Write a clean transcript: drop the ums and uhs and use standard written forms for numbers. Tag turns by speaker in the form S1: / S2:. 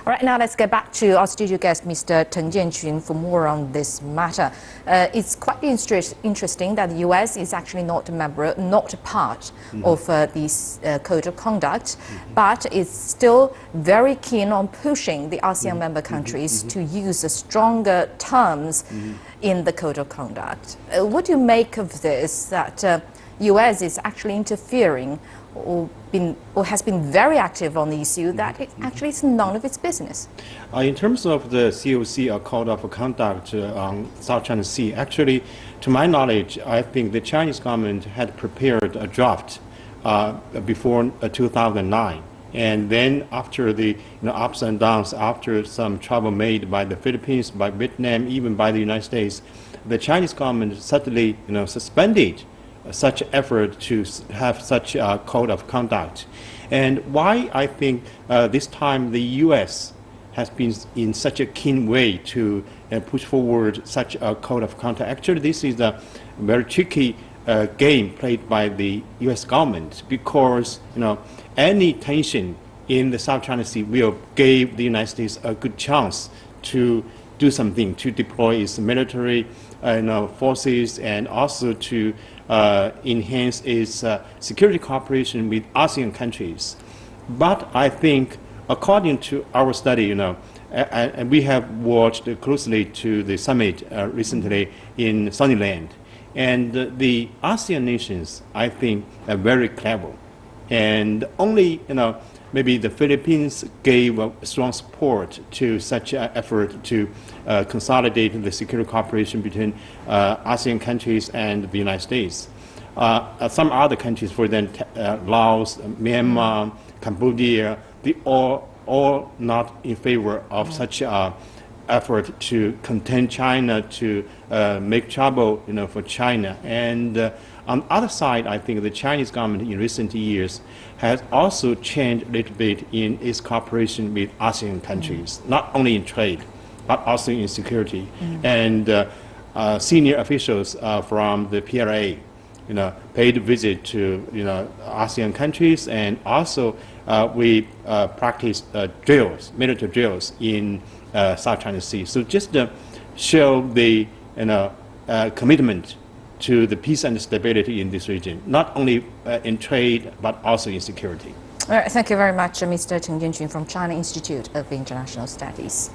S1: All right, now let's get back to our studio guest, Mr. Teng Jianqun, for more on this matter. It's quite interesting that the US is actually not a member, not a part of this code of conduct, but is still very keen on pushing the ASEAN member countries to use stronger terms in the code of conduct. What do you make of this, that US is actually interfering or has been very active on the issue that it actually is none of its business?
S2: In terms of the COC, or Code of Conduct on South China Sea, actually, to my knowledge, I think the Chinese government had prepared a draft before 2009. And then after the ups and downs, after some trouble made by the Philippines, by Vietnam, even by the United States, the Chinese government suddenly suspended such effort to have such a code of conduct. And why I think this time the US has been in such a keen way to push forward such a code of conduct. Actually, this is a very tricky game played by the US government, because any tension in the South China Sea will give the United States a good chance to do something, to deploy its military forces, and also to enhance its security cooperation with ASEAN countries. But I think, according to our study, and we have watched closely to the summit recently in Sunnyland, and the ASEAN nations, I think, are very clever, and only maybe the Philippines gave strong support to such an effort to consolidate the security cooperation between ASEAN countries and the United States. Some other countries, for example, Laos, Myanmar, Cambodia, they all not in favor of such effort to contain China, to make trouble for China. And on the other side, I think the Chinese government in recent years has also changed a little bit in its cooperation with ASEAN countries, not only in trade, but also in security. And senior officials from the PLA paid a visit to ASEAN countries, and also we practiced drills, military drills in South China Sea. So just to show the commitment to the peace and stability in this region, not only in trade, but also in security.
S1: All right, thank you very much, Mr. Teng Jianqun from China Institute of International Studies.